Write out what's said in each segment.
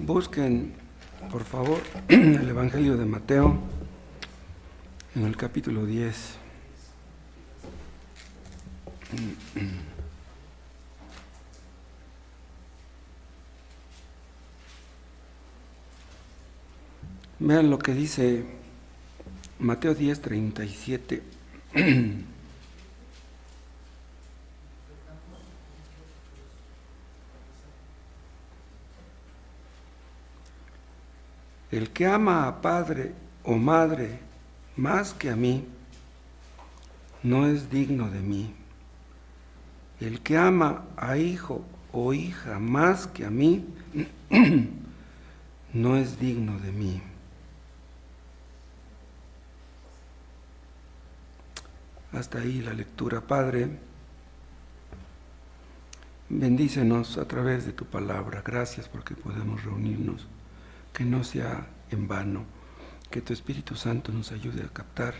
Busquen, por favor, el Evangelio de Mateo, en el capítulo 10. Vean lo que dice Mateo 10, 37. El que ama a padre o madre más que a mí, no es digno de mí. El que ama a hijo o hija más que a mí, no es digno de mí. Hasta ahí la lectura. Padre, bendícenos a través de tu palabra. Gracias porque podemos reunirnos. Que no sea en vano. Que tu Espíritu Santo nos ayude a captar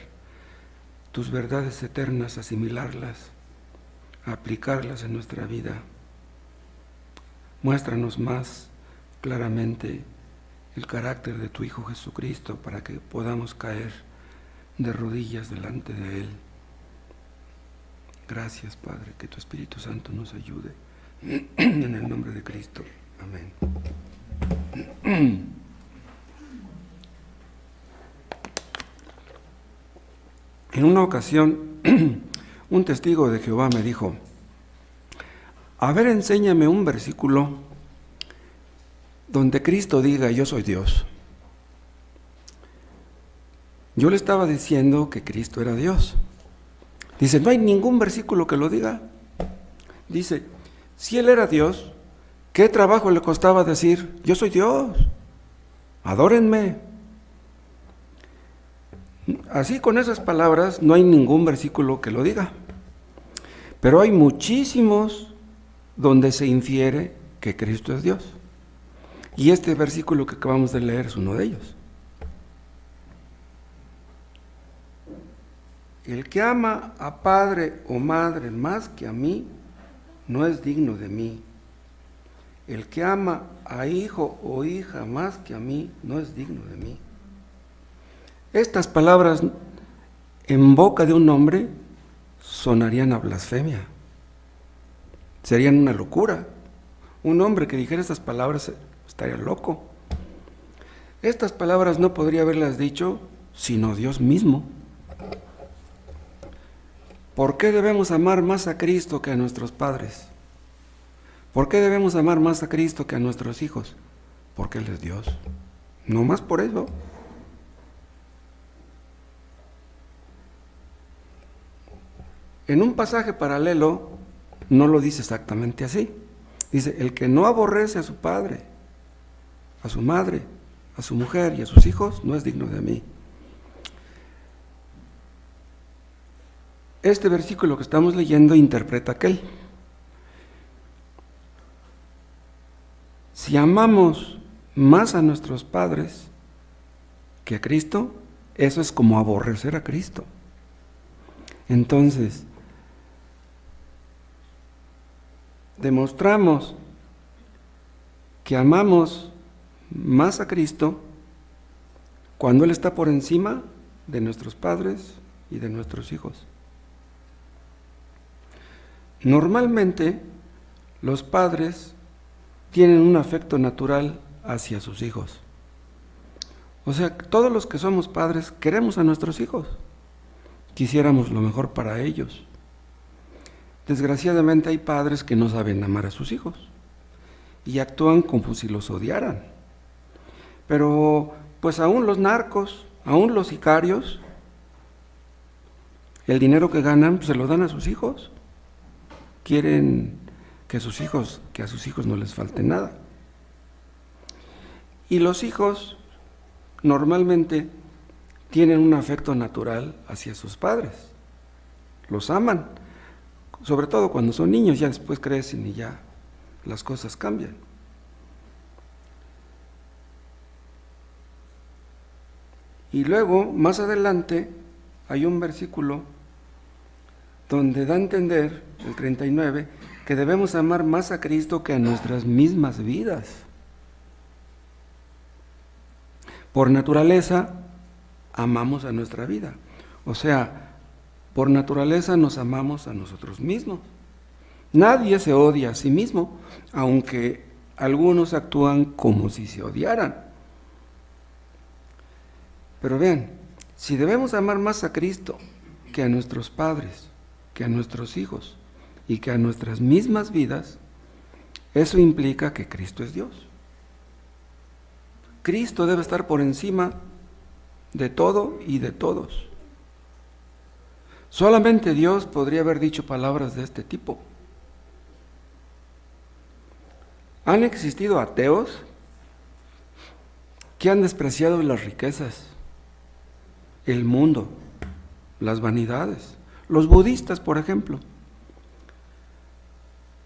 tus verdades eternas, a asimilarlas, a aplicarlas en nuestra vida. Muéstranos más claramente el carácter de tu Hijo Jesucristo para que podamos caer de rodillas delante de Él. Gracias, Padre, que tu Espíritu Santo nos ayude. En el nombre de Cristo. Amén. En una ocasión, un testigo de Jehová me dijo: a ver, enséñame un versículo donde Cristo diga yo soy Dios. Yo le estaba diciendo que Cristo era Dios. Dice, no hay ningún versículo que lo diga. Dice, si Él era Dios, ¿qué trabajo le costaba decir yo soy Dios? Adórenme. Así, con esas palabras, no hay ningún versículo que lo diga. Pero hay muchísimos donde se infiere que Cristo es Dios. Y este versículo que acabamos de leer es uno de ellos. El que ama a padre o madre más que a mí, no es digno de mí. El que ama a hijo o hija más que a mí, no es digno de mí. Estas palabras en boca de un hombre sonarían a blasfemia. Serían una locura. Un hombre que dijera estas palabras estaría loco. Estas palabras no podría haberlas dicho sino Dios mismo. ¿Por qué debemos amar más a Cristo que a nuestros padres? ¿Por qué debemos amar más a Cristo que a nuestros hijos? Porque Él es Dios. No más por eso. En un pasaje paralelo no lo dice exactamente así. Dice, el que no aborrece a su padre, a su madre, a su mujer y a sus hijos, no es digno de mí. Este versículo que estamos leyendo interpreta aquel. Si amamos más a nuestros padres que a Cristo, eso es como aborrecer a Cristo. Entonces, demostramos que amamos más a Cristo cuando Él está por encima de nuestros padres y de nuestros hijos. Normalmente, los padres tienen un afecto natural hacia sus hijos. O sea, todos los que somos padres queremos a nuestros hijos. Quisiéramos lo mejor para ellos. Desgraciadamente hay padres que no saben amar a sus hijos y actúan como si los odiaran. Pero pues aún los narcos, aún los sicarios, el dinero que ganan pues, se lo dan a sus hijos. Quieren que a sus hijos no les falte nada. Y los hijos normalmente tienen un afecto natural hacia sus padres. Los aman, sobre todo cuando son niños, ya después crecen y ya las cosas cambian. Y luego, más adelante, hay un versículo donde da a entender, el 39, que debemos amar más a Cristo que a nuestras mismas vidas. Por naturaleza, amamos a nuestra vida. O sea, por naturaleza nos amamos a nosotros mismos. Nadie se odia a sí mismo, aunque algunos actúan como si se odiaran. Pero vean, si debemos amar más a Cristo que a nuestros padres, que a nuestros hijos y que a nuestras mismas vidas, eso implica que Cristo es Dios. Cristo debe estar por encima de todo y de todos. Solamente Dios podría haber dicho palabras de este tipo. Han existido ateos que han despreciado las riquezas, el mundo, las vanidades. Los budistas, por ejemplo.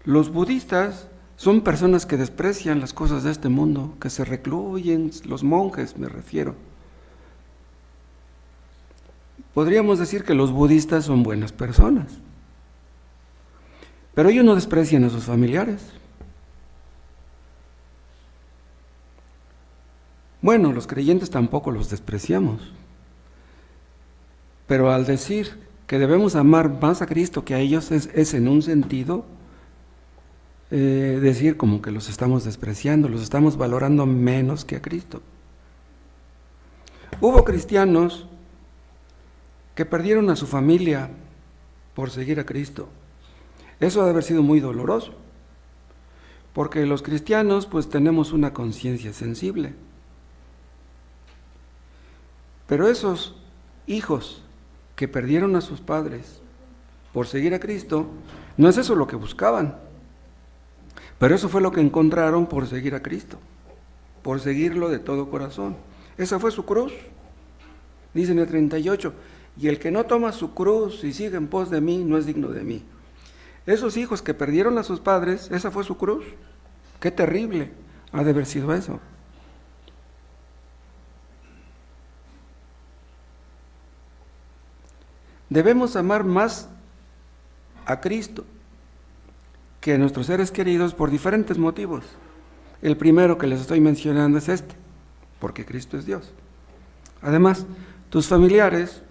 Los budistas son personas que desprecian las cosas de este mundo, que se recluyen, los monjes me refiero. Podríamos decir que los budistas son buenas personas, pero ellos no desprecian a sus familiares. Bueno, los creyentes tampoco los despreciamos, pero al decir que debemos amar más a Cristo que a ellos es en un sentido decir como que los estamos despreciando, los estamos valorando menos que a Cristo. Hubo cristianos que perdieron a su familia por seguir a Cristo. Eso debe haber sido muy doloroso, porque los cristianos pues tenemos una conciencia sensible. Pero esos hijos que perdieron a sus padres por seguir a Cristo, no es eso lo que buscaban, pero eso fue lo que encontraron por seguir a Cristo, por seguirlo de todo corazón. Esa fue su cruz. Dice en el 38, y el que no toma su cruz y sigue en pos de mí, no es digno de mí. Esos hijos que perdieron a sus padres, esa fue su cruz. Qué terrible ha de haber sido eso. Debemos amar más a Cristo que a nuestros seres queridos por diferentes motivos. El primero que les estoy mencionando es este, porque Cristo es Dios. Además, tus familiares,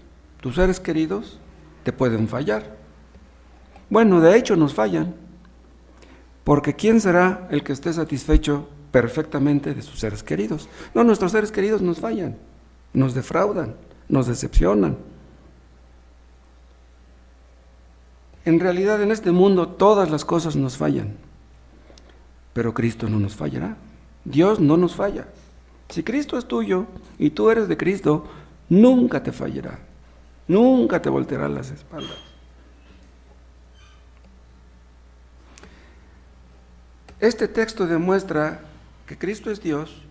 tus seres queridos, te pueden fallar. Bueno, de hecho nos fallan, porque ¿quién será el que esté satisfecho perfectamente de sus seres queridos? No, nuestros seres queridos nos fallan, nos defraudan, nos decepcionan. En realidad en este mundo todas las cosas nos fallan, pero Cristo no nos fallará. Dios no nos falla. Si Cristo es tuyo y tú eres de Cristo, nunca te fallará, nunca te volteará las espaldas. Este texto demuestra que Cristo es Dios,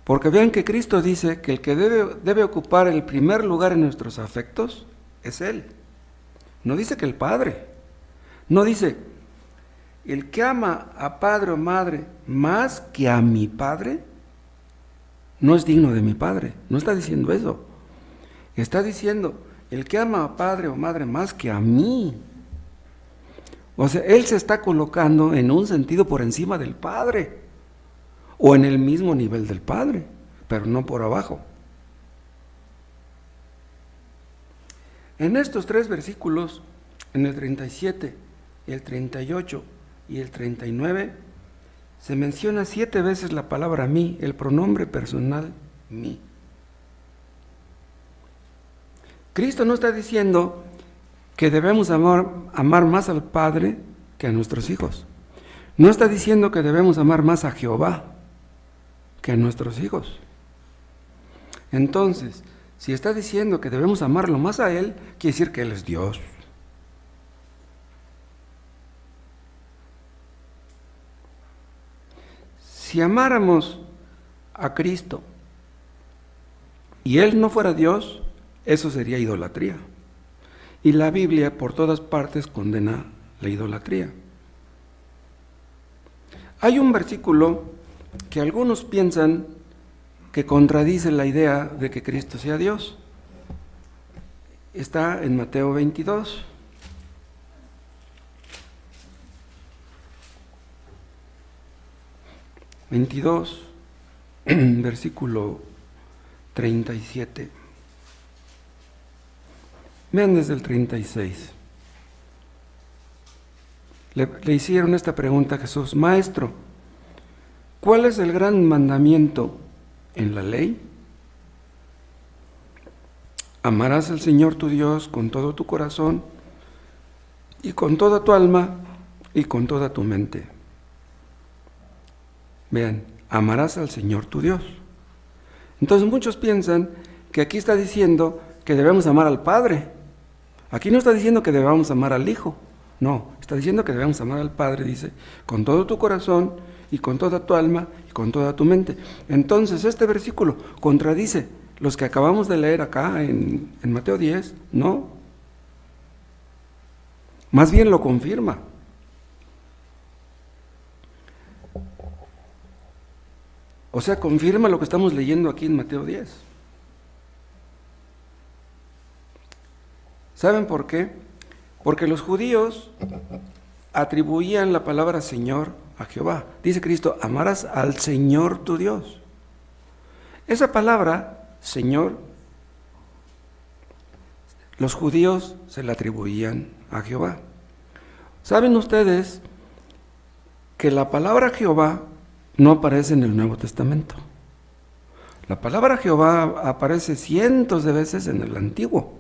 porque vean que Cristo dice que el que debe ocupar el primer lugar en nuestros afectos es Él. No dice que el Padre, no dice, el que ama a padre o madre más que a mi Padre, no es digno de mi Padre. No está diciendo eso. Está diciendo, el que ama a padre o madre más que a mí. O sea, Él se está colocando en un sentido por encima del Padre, o en el mismo nivel del Padre, pero no por abajo. En estos tres versículos, en el 37, el 38 y el 39, se menciona 7 veces la palabra mí, el pronombre personal mí. Cristo no está diciendo que debemos amar más al Padre que a nuestros hijos. No está diciendo que debemos amar más a Jehová que a nuestros hijos. Entonces, si está diciendo que debemos amarlo más a Él, quiere decir que Él es Dios. Si amáramos a Cristo y Él no fuera Dios, eso sería idolatría. Y la Biblia por todas partes condena la idolatría. Hay un versículo que algunos piensan que contradice la idea de que Cristo sea Dios. Está en Mateo 22. 22, versículo 37. Vean desde el 36. Le hicieron esta pregunta a Jesús: Maestro, ¿cuál es el gran mandamiento en la ley? Amarás al Señor tu Dios con todo tu corazón y con toda tu alma y con toda tu mente. Vean, amarás al Señor tu Dios. Entonces muchos piensan que aquí está diciendo que debemos amar al Padre. Aquí no está diciendo que debamos amar al Hijo. No, está diciendo que debemos amar al Padre, dice, con todo tu corazón y con toda tu alma y con toda tu mente. Entonces este versículo contradice los que acabamos de leer acá en Mateo 10, ¿no? Más bien lo confirma. O sea, confirma lo que estamos leyendo aquí en Mateo 10. ¿Saben por qué? Porque los judíos atribuían la palabra Señor a Jehová. Dice Cristo: amarás al Señor tu Dios. Esa palabra, Señor, los judíos se la atribuían a Jehová. ¿Saben ustedes que la palabra Jehová no aparece en el Nuevo Testamento? La palabra Jehová aparece cientos de veces en el Antiguo.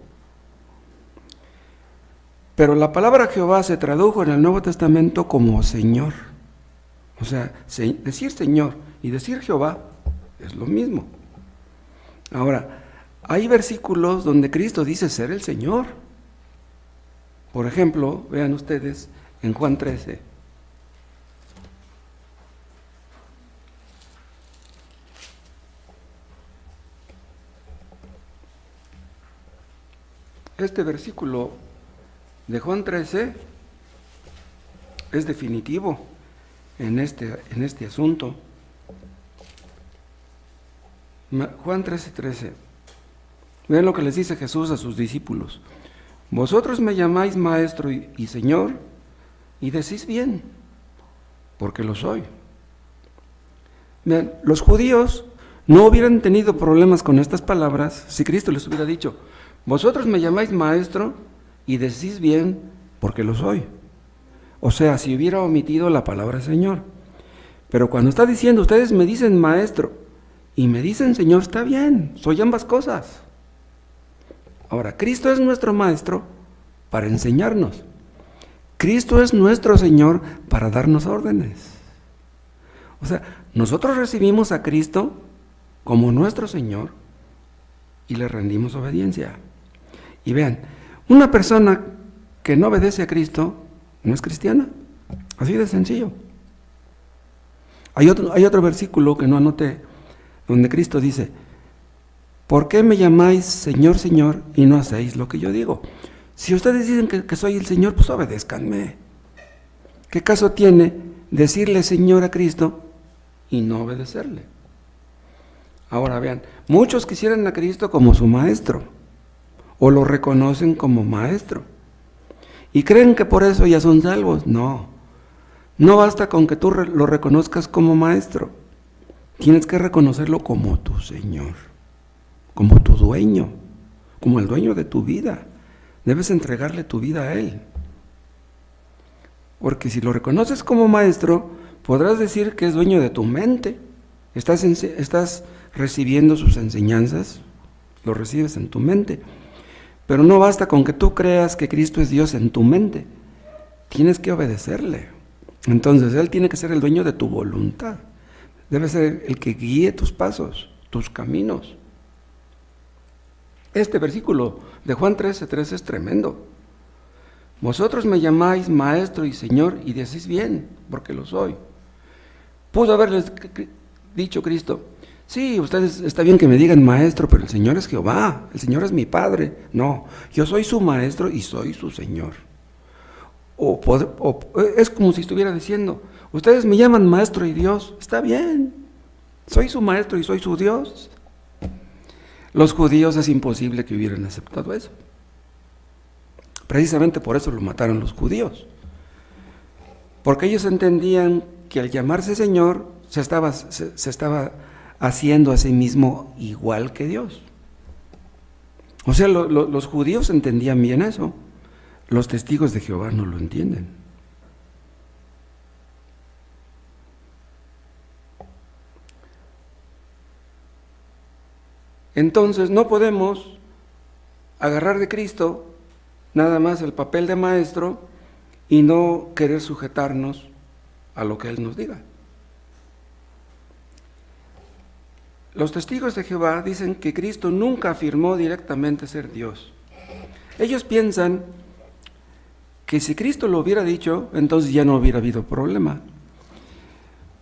Pero la palabra Jehová se tradujo en el Nuevo Testamento como Señor. O sea, decir Señor y decir Jehová es lo mismo. Ahora, hay versículos donde Cristo dice ser el Señor. Por ejemplo, vean ustedes en Juan 13. Este versículo de Juan 13 es definitivo en este asunto. Juan 13:13. Vean lo que les dice Jesús a sus discípulos: vosotros me llamáis maestro y Señor, y decís bien, porque lo soy. Vean, los judíos no hubieran tenido problemas con estas palabras si Cristo les hubiera dicho: vosotros me llamáis maestro y decís bien, porque lo soy. O sea, si hubiera omitido la palabra Señor. Pero cuando está diciendo, ustedes me dicen maestro y me dicen Señor, está bien, soy ambas cosas. Ahora, Cristo es nuestro maestro para enseñarnos. Cristo es nuestro Señor para darnos órdenes. O sea, nosotros recibimos a Cristo como nuestro Señor y le rendimos obediencia. Y vean, una persona que no obedece a Cristo no es cristiana. Así de sencillo. Hay otro versículo que no anoté, donde Cristo dice: ¿por qué me llamáis Señor, Señor, y no hacéis lo que yo digo? Si ustedes dicen que soy el Señor, pues obedézcanme. ¿Qué caso tiene decirle Señor a Cristo y no obedecerle? Ahora vean, muchos quisieran a Cristo como su maestro, o lo reconocen como maestro, y creen que por eso ya son salvos. No basta con que tú lo reconozcas como maestro, tienes que reconocerlo como tu Señor, como tu dueño, como el dueño de tu vida. Debes entregarle tu vida a Él, porque si lo reconoces como maestro, podrás decir que es dueño de tu mente. Estás recibiendo sus enseñanzas, lo recibes en tu mente. Pero no basta con que tú creas que Cristo es Dios en tu mente, tienes que obedecerle. Entonces Él tiene que ser el dueño de tu voluntad, debe ser el que guíe tus pasos, tus caminos. Este versículo de Juan 13:13 es tremendo. Vosotros me llamáis maestro y Señor y decís bien, porque lo soy. Pudo haberles dicho Cristo: sí, ustedes está bien que me digan maestro, pero el Señor es Jehová, el Señor es mi Padre. No, yo soy su maestro y soy su Señor. O es como si estuviera diciendo: ustedes me llaman maestro y Dios, está bien, soy su maestro y soy su Dios. Los judíos es imposible que hubieran aceptado eso. Precisamente por eso lo mataron los judíos, porque ellos entendían que al llamarse Señor se estaba haciendo a sí mismo igual que Dios. O sea, los judíos entendían bien eso. Los testigos de Jehová no lo entienden. Entonces no podemos agarrar de Cristo nada más el papel de maestro y no querer sujetarnos a lo que Él nos diga. Los testigos de Jehová dicen que Cristo nunca afirmó directamente ser Dios. Ellos piensan que si Cristo lo hubiera dicho, entonces ya no hubiera habido problema.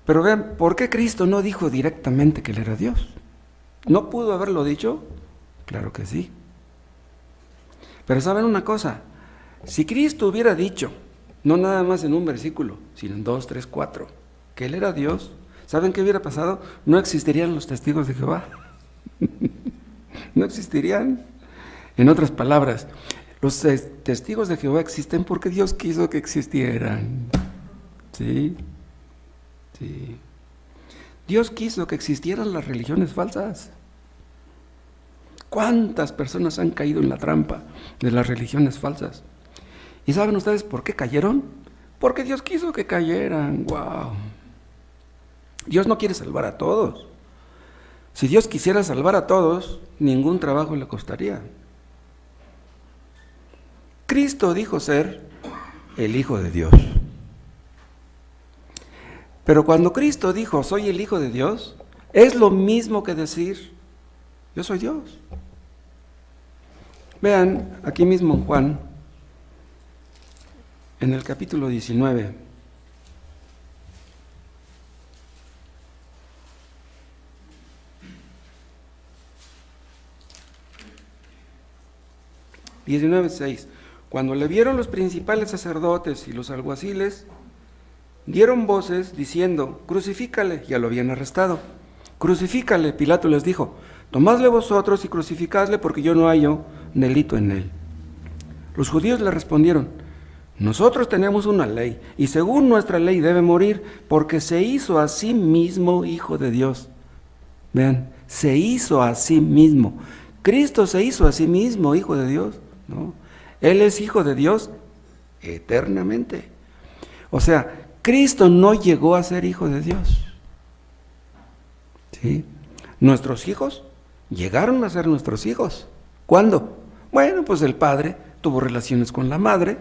Pero vean, ¿por qué Cristo no dijo directamente que Él era Dios? ¿No pudo haberlo dicho? Claro que sí. Pero ¿saben una cosa? Si Cristo hubiera dicho, no nada más en un versículo, sino en 2, 3, 4, que Él era Dios, ¿saben qué hubiera pasado? No existirían los testigos de Jehová. No existirían. En otras palabras, los testigos de Jehová existen porque Dios quiso que existieran. ¿Sí? Sí. Dios quiso que existieran las religiones falsas. ¿Cuántas personas han caído en la trampa de las religiones falsas? ¿Y saben ustedes por qué cayeron? Porque Dios quiso que cayeran. ¡Wow! Dios no quiere salvar a todos. Si Dios quisiera salvar a todos, ningún trabajo le costaría. Cristo dijo ser el Hijo de Dios. Pero cuando Cristo dijo, soy el Hijo de Dios, es lo mismo que decir, yo soy Dios. Vean, aquí mismo en Juan, en el capítulo 19, cuando le vieron los principales sacerdotes y los alguaciles, dieron voces diciendo, crucifícale, ya lo habían arrestado. Crucifícale, Pilato les dijo, tomadle vosotros y crucificadle porque yo no hallo delito en él. Los judíos le respondieron, nosotros tenemos una ley y según nuestra ley debe morir porque se hizo a sí mismo Hijo de Dios. Vean, se hizo a sí mismo. Cristo se hizo a sí mismo Hijo de Dios, ¿no? Él es Hijo de Dios eternamente. O sea, Cristo no llegó a ser Hijo de Dios. ¿Sí? Nuestros hijos llegaron a ser nuestros hijos. ¿Cuándo? Bueno, pues el padre tuvo relaciones con la madre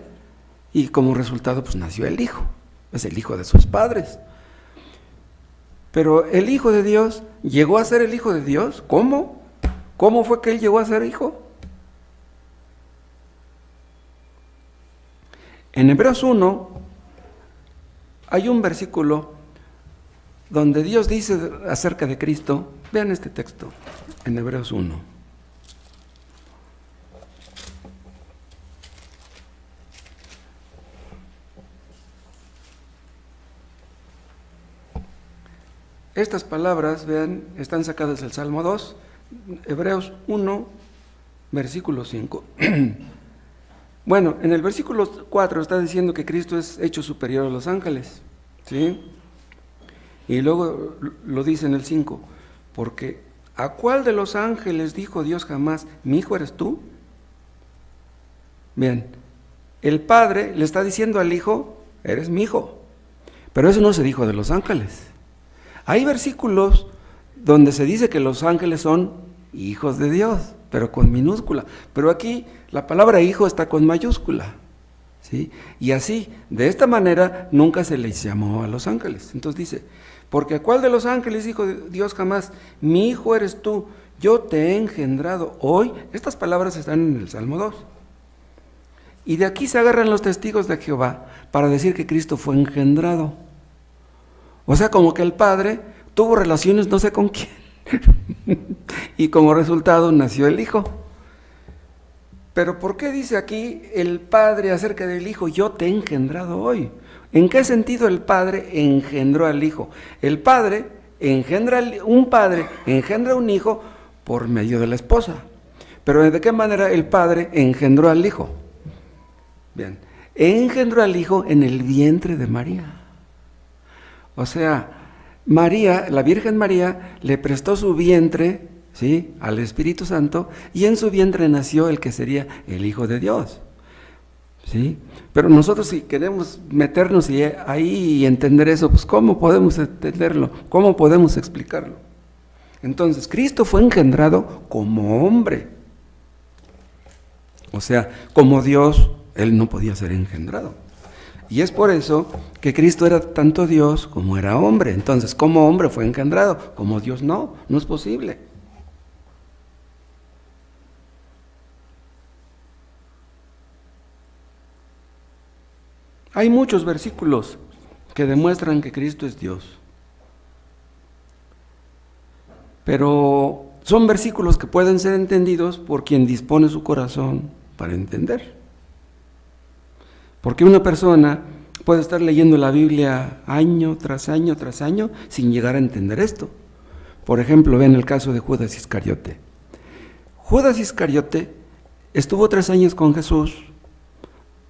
y como resultado pues nació el hijo. Es el hijo de sus padres. Pero el Hijo de Dios llegó a ser el Hijo de Dios. ¿Cómo? ¿Cómo fue que él llegó a ser hijo? En Hebreos 1 hay un versículo donde Dios dice acerca de Cristo, vean este texto, en Hebreos 1. Estas palabras, vean, están sacadas del Salmo 2, Hebreos 1, versículo 5. Bueno, en el versículo 4 está diciendo que Cristo es hecho superior a los ángeles, ¿sí? Y luego lo dice en el 5, porque ¿a cuál de los ángeles dijo Dios jamás, mi hijo eres tú? Bien, el Padre le está diciendo al Hijo, eres mi hijo, pero eso no se dijo de los ángeles. Hay versículos donde se dice que los ángeles son hijos de Dios, pero con minúscula. Pero aquí la palabra hijo está con mayúscula, ¿sí? Y así, de esta manera, nunca se les llamó a los ángeles. Entonces dice, porque ¿a cuál de los ángeles dijo Dios jamás, mi hijo eres tú, yo te he engendrado hoy? Estas palabras están en el Salmo 2. Y de aquí se agarran los testigos de Jehová para decir que Cristo fue engendrado. O sea, como que el Padre tuvo relaciones no sé con quién. Y como resultado nació el Hijo. Pero ¿por qué dice aquí el Padre acerca del Hijo, yo te he engendrado hoy? ¿En qué sentido el Padre engendró al Hijo? El Padre engendra a un hijo por medio de la esposa. Pero ¿de qué manera el Padre engendró al Hijo? Bien, engendró al Hijo en el vientre de María. O sea, María, la Virgen María, le prestó su vientre, ¿sí?, al Espíritu Santo, y en su vientre nació el que sería el Hijo de Dios, ¿sí? Pero nosotros, si queremos meternos ahí y entender eso, pues ¿cómo podemos entenderlo? ¿Cómo podemos explicarlo? Entonces, Cristo fue engendrado como hombre. O sea, como Dios, Él no podía ser engendrado. Y es por eso que Cristo era tanto Dios como era hombre. Entonces, como hombre fue engendrado, como Dios no es posible. Hay muchos versículos que demuestran que Cristo es Dios. Pero son versículos que pueden ser entendidos por quien dispone su corazón para entender. Porque una persona puede estar leyendo la Biblia año tras año tras año sin llegar a entender esto. Por ejemplo, vean el caso de Judas Iscariote. Judas Iscariote estuvo 3 años con Jesús,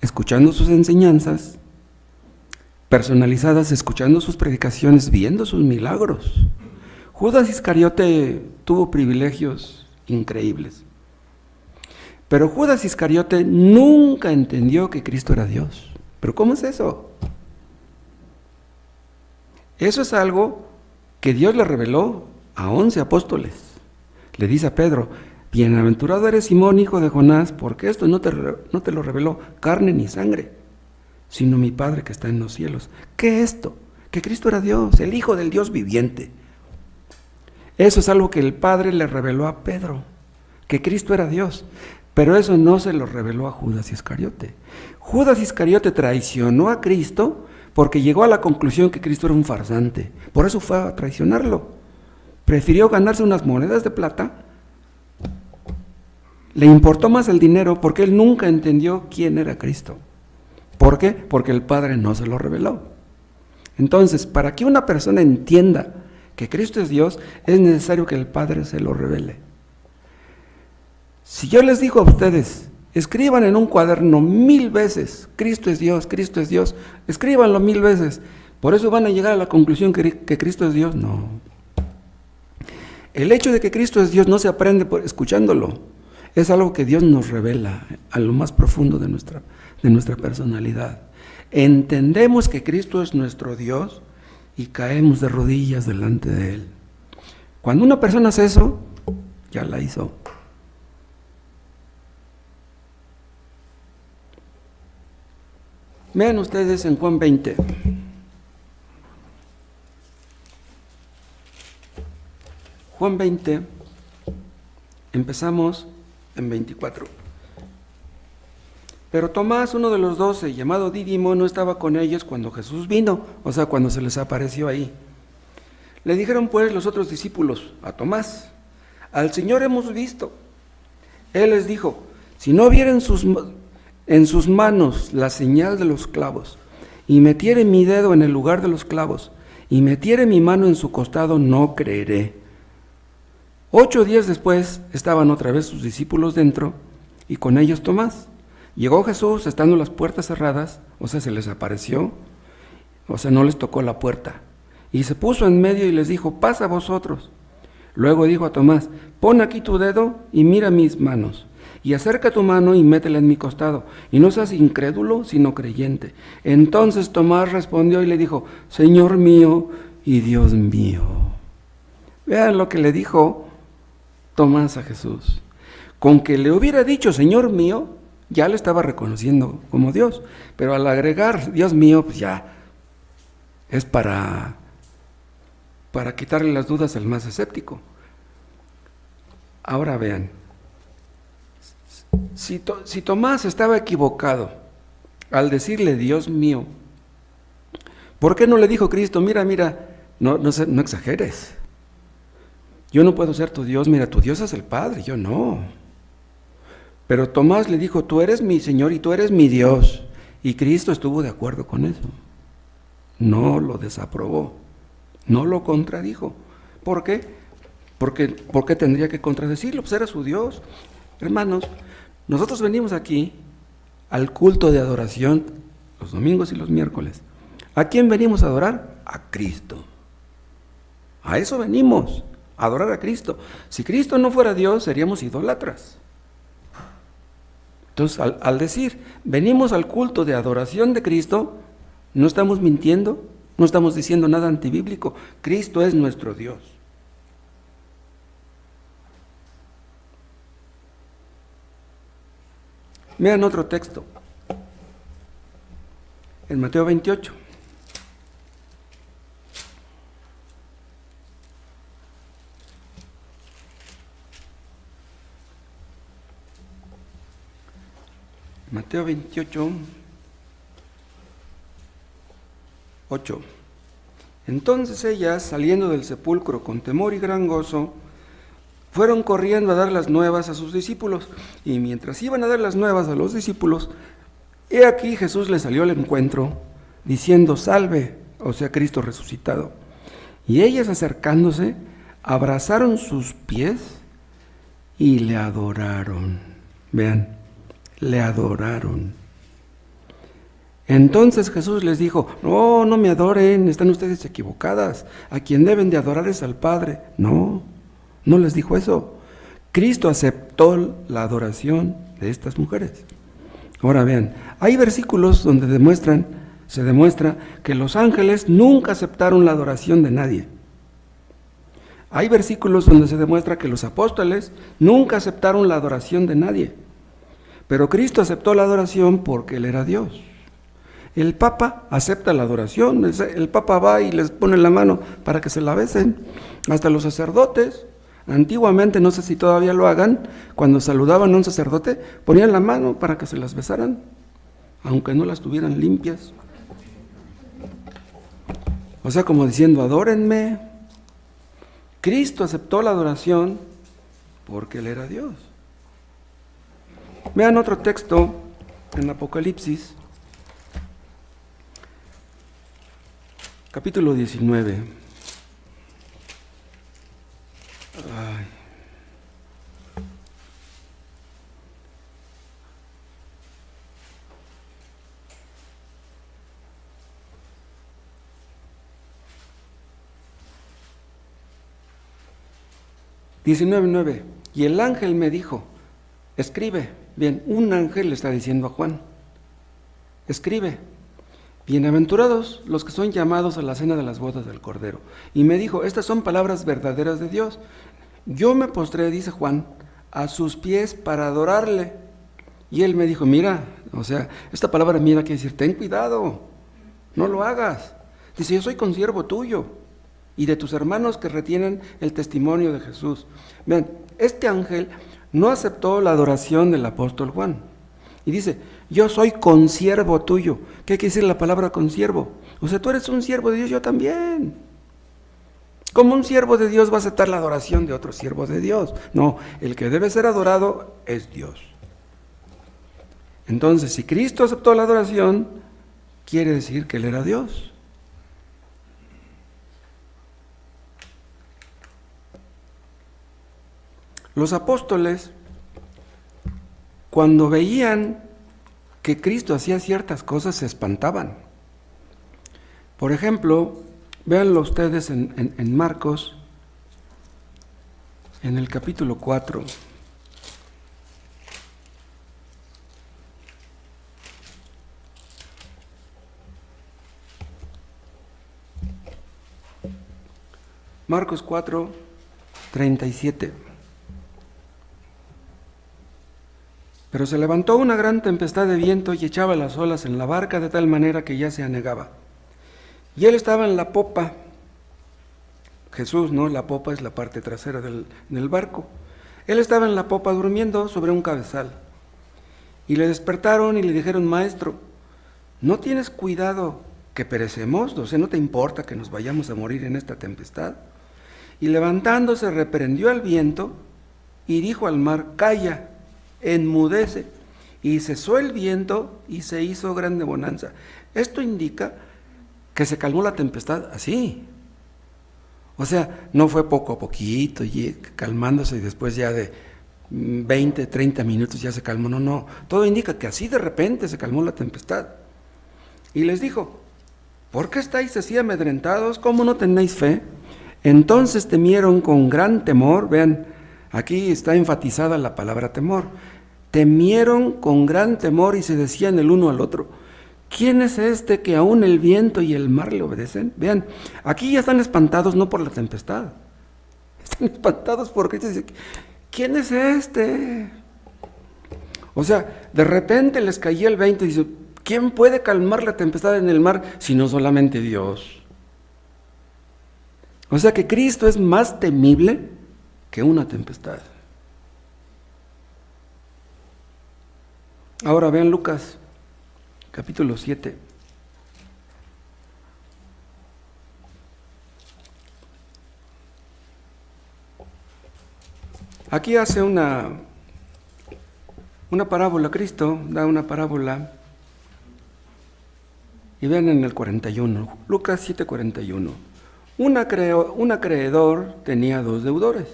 escuchando sus enseñanzas, personalizadas, escuchando sus predicaciones, viendo sus milagros. Judas Iscariote tuvo privilegios increíbles. Pero Judas Iscariote nunca entendió que Cristo era Dios. ¿Pero cómo es eso? Eso es algo que Dios le reveló a 11 apóstoles. Le dice a Pedro: bienaventurado eres Simón, hijo de Jonás, porque esto no te lo reveló carne ni sangre, sino mi Padre que está en los cielos. ¿Qué es esto? Que Cristo era Dios, el Hijo del Dios viviente. Eso es algo que el Padre le reveló a Pedro, que Cristo era Dios. Pero eso no se lo reveló a Judas Iscariote. Judas Iscariote traicionó a Cristo porque llegó a la conclusión que Cristo era un farsante. Por eso fue a traicionarlo. Prefirió ganarse unas monedas de plata. Le importó más el dinero porque él nunca entendió quién era Cristo. ¿Por qué? Porque el Padre no se lo reveló. Entonces, para que una persona entienda que Cristo es Dios, es necesario que el Padre se lo revele. Si yo les digo a ustedes, escriban en un cuaderno 1000 veces, Cristo es Dios, escríbanlo 1000 veces, ¿por eso van a llegar a la conclusión que Cristo es Dios? No. El hecho de que Cristo es Dios no se aprende escuchándolo, es algo que Dios nos revela a lo más profundo de nuestra personalidad. Entendemos que Cristo es nuestro Dios y caemos de rodillas delante de Él. Cuando una persona hace eso, ya la hizo. Vean ustedes en Juan 20. Juan 20, empezamos en 24. Pero Tomás, uno de los 12, llamado Dídimo, no estaba con ellos cuando Jesús vino, o sea, cuando se les apareció ahí. Le dijeron pues los otros discípulos a Tomás: al Señor hemos visto. Él les dijo: si no vieren en sus manos la señal de los clavos, y metiere mi dedo en el lugar de los clavos, y metiere mi mano en su costado, no creeré. 8 días después estaban otra vez sus discípulos dentro, y con ellos Tomás. Llegó Jesús estando las puertas cerradas, o sea, se les apareció, o sea, no les tocó la puerta, y se puso en medio y les dijo: pasa vosotros. Luego dijo a Tomás: pon aquí tu dedo y mira mis manos, y acerca tu mano y métela en mi costado, y no seas incrédulo, sino creyente. Entonces Tomás respondió y le dijo: Señor mío y Dios mío. Vean lo que le dijo Tomás a Jesús. Con que le hubiera dicho Señor mío, ya le estaba reconociendo como Dios, pero al agregar Dios mío, pues ya es para quitarle las dudas al más escéptico. Ahora vean, si Tomás estaba equivocado al decirle Dios mío, ¿por qué no le dijo Cristo: mira, no exageres, yo no puedo ser tu Dios, mira, tu Dios es el Padre, yo no? Pero Tomás le dijo: tú eres mi Señor y tú eres mi Dios. Y Cristo estuvo de acuerdo con eso. No lo desaprobó, no lo contradijo. ¿Por qué? ¿Por qué tendría que contradecirlo? Pues era su Dios. Hermanos, nosotros venimos aquí al culto de adoración los domingos y los miércoles. ¿A quién venimos a adorar? A Cristo. A eso venimos, a adorar a Cristo. Si Cristo no fuera Dios, seríamos idólatras. Entonces, al decir, venimos al culto de adoración de Cristo, no estamos mintiendo, no estamos diciendo nada antibíblico. Cristo es nuestro Dios. Vean otro texto, en Mateo 28. Mateo 28, 8. Entonces ellas, saliendo del sepulcro con temor y gran gozo, fueron corriendo a dar las nuevas a sus discípulos. Y mientras iban a dar las nuevas a los discípulos, he aquí Jesús les salió al encuentro, diciendo: salve, o sea, Cristo resucitado. Y ellas, acercándose, abrazaron sus pies y le adoraron. Vean, le adoraron. Entonces Jesús les dijo: no me adoren, están ustedes equivocadas. A quien deben de adorar es al Padre. No les dijo eso. Cristo aceptó la adoración de estas mujeres. Ahora vean, hay versículos donde se demuestra que los ángeles nunca aceptaron la adoración de nadie. Hay versículos donde se demuestra que los apóstoles nunca aceptaron la adoración de nadie. Pero Cristo aceptó la adoración porque Él era Dios. El Papa acepta la adoración, el Papa va y les pone la mano para que se la besen. Hasta los sacerdotes, antiguamente, no sé si todavía lo hagan, cuando saludaban a un sacerdote, ponían la mano para que se las besaran, aunque no las tuvieran limpias. O sea, como diciendo: adórenme. Cristo aceptó la adoración porque Él era Dios. Vean otro texto en Apocalipsis, capítulo 19. Ay. (19:9) Y el ángel me dijo: escribe. Bien, un ángel le está diciendo a Juan: escribe, bienaventurados los que son llamados a la cena de las bodas del Cordero. Y me dijo: estas son palabras verdaderas de Dios. Yo me postré, dice Juan, a sus pies para adorarle. Y él me dijo: mira, o sea, esta palabra mira quiere decir: ten cuidado, no lo hagas. Dice: yo soy consiervo tuyo y de tus hermanos que retienen el testimonio de Jesús. Vean, este ángel no aceptó la adoración del apóstol Juan. Y dice: yo soy consiervo tuyo. ¿Qué quiere decir la palabra consiervo? O sea, tú eres un siervo de Dios, yo también. ¿Cómo un siervo de Dios va a aceptar la adoración de otro siervo de Dios? No, el que debe ser adorado es Dios. Entonces, si Cristo aceptó la adoración, quiere decir que Él era Dios. Los apóstoles, cuando veían que Cristo hacía ciertas cosas, se espantaban. Por ejemplo, véanlo ustedes en Marcos, en el capítulo 4. Marcos 4, 37. Pero se levantó una gran tempestad de viento y echaba las olas en la barca de tal manera que ya se anegaba. Y él estaba en la popa. Jesús, ¿no? La popa es la parte trasera del barco. Él estaba en la popa durmiendo sobre un cabezal. Y le despertaron y le dijeron: maestro, ¿no tienes cuidado que perecemos? O sea, ¿no te importa que nos vayamos a morir en esta tempestad? Y levantándose reprendió al viento y dijo al mar: calla, enmudece. Y cesó el viento y se hizo grande bonanza. Esto indica que se calmó la tempestad así. O sea, no fue poco a poquito y calmándose y después ya de 20, 30 minutos ya se calmó. No, todo indica que así de repente se calmó la tempestad. Y les dijo: ¿por qué estáis así amedrentados? ¿Cómo no tenéis fe? Entonces temieron con gran temor, vean, aquí está enfatizada la palabra temor. Temieron con gran temor y se decían el uno al otro: ¿quién es este que aún el viento y el mar le obedecen? Vean, aquí ya están espantados no por la tempestad, están espantados por Cristo. Dice, ¿quién es este? O sea, de repente les caía el 20 y dice, ¿quién puede calmar la tempestad en el mar si no solamente Dios? O sea que Cristo es más temible que una tempestad. Ahora vean Lucas, capítulo 7. Aquí hace una parábola, Cristo da una parábola. Y vean en el 41, Lucas 7, 41. Un acreedor tenía 2 deudores.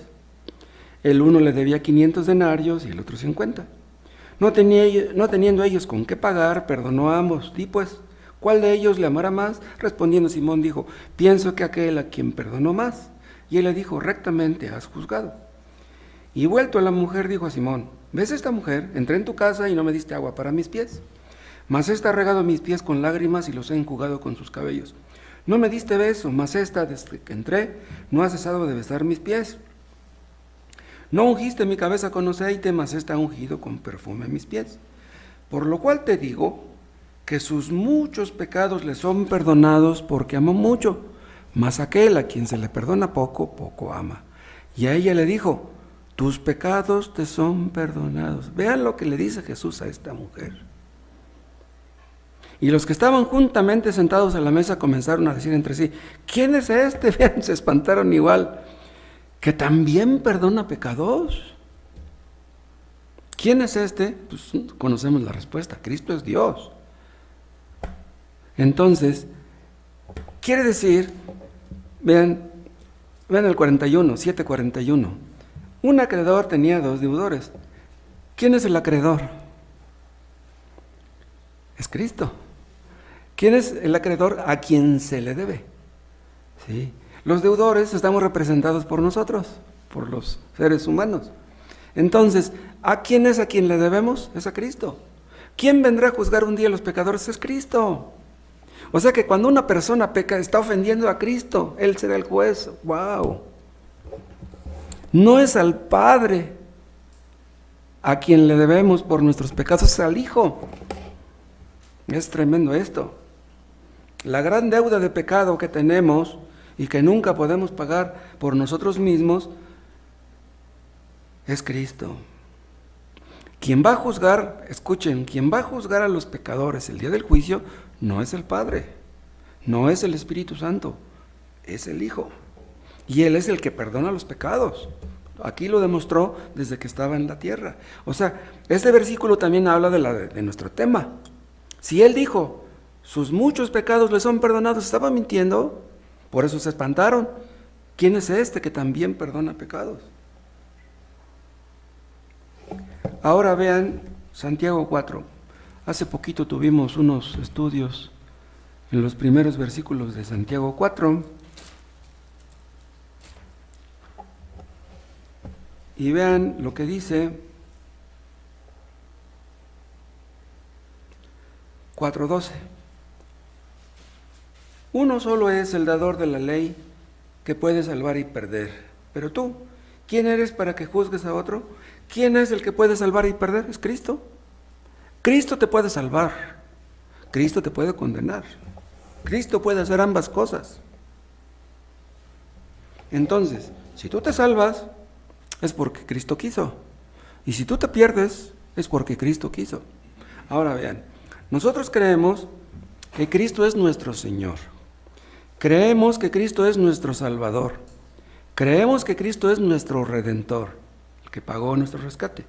El uno le debía 500 denarios y el otro 50. No teniendo ellos con qué pagar, perdonó a ambos. Di pues, ¿cuál de ellos le amará más? Respondiendo Simón dijo, pienso que aquel a quien perdonó más. Y él le dijo, rectamente has juzgado. Y vuelto a la mujer dijo a Simón, ¿ves esta mujer? Entré en tu casa y no me diste agua para mis pies. Mas esta ha regado mis pies con lágrimas y los ha enjugado con sus cabellos. No me diste beso, mas esta, desde que entré, no ha cesado de besar mis pies. No ungiste mi cabeza con aceite, mas esta ha ungido con perfume mis pies. Por lo cual te digo que sus muchos pecados le son perdonados porque amó mucho, mas aquel a quien se le perdona poco, poco ama. Y a ella le dijo, tus pecados te son perdonados. Vean lo que le dice Jesús a esta mujer. Y los que estaban juntamente sentados a la mesa comenzaron a decir entre sí, ¿quién es este? Vean, se espantaron igual, que también perdona pecados. ¿Quién es este? Pues conocemos la respuesta, Cristo es Dios. Entonces, quiere decir, vean el 41, 7:41. Un acreedor tenía 2 deudores. ¿Quién es el acreedor? Es Cristo. ¿Quién es el acreedor? A quien se le debe. ¿Sí? Los deudores estamos representados por nosotros, por los seres humanos. Entonces, ¿a quién es a quien le debemos? Es a Cristo. ¿Quién vendrá a juzgar un día a los pecadores? Es Cristo. O sea que cuando una persona peca, está ofendiendo a Cristo. Él será el juez. ¡Wow! No es al Padre a quien le debemos por nuestros pecados, es al Hijo. Es tremendo esto. La gran deuda de pecado que tenemos y que nunca podemos pagar por nosotros mismos es Cristo. Quien va a juzgar, escuchen, quien va a juzgar a los pecadores el día del juicio no es el Padre, no es el Espíritu Santo, es el Hijo. Y Él es el que perdona los pecados. Aquí lo demostró desde que estaba en la tierra. O sea, este versículo también habla de nuestro tema. Si Él dijo, sus muchos pecados le son perdonados, ¿estaba mintiendo? Por eso se espantaron. ¿Quién es este que también perdona pecados? Ahora vean Santiago 4. Hace poquito tuvimos unos estudios en los primeros versículos de Santiago 4. Y vean lo que dice 4:12. Uno solo es el dador de la ley que puede salvar y perder. Pero tú, ¿quién eres para que juzgues a otro? ¿Quién es el que puede salvar y perder? Es Cristo. Cristo te puede salvar. Cristo te puede condenar. Cristo puede hacer ambas cosas. Entonces, si tú te salvas, es porque Cristo quiso. Y si tú te pierdes, es porque Cristo quiso. Ahora vean, nosotros creemos que Cristo es nuestro Señor. Creemos que Cristo es nuestro Salvador. Creemos que Cristo es nuestro Redentor, el que pagó nuestro rescate.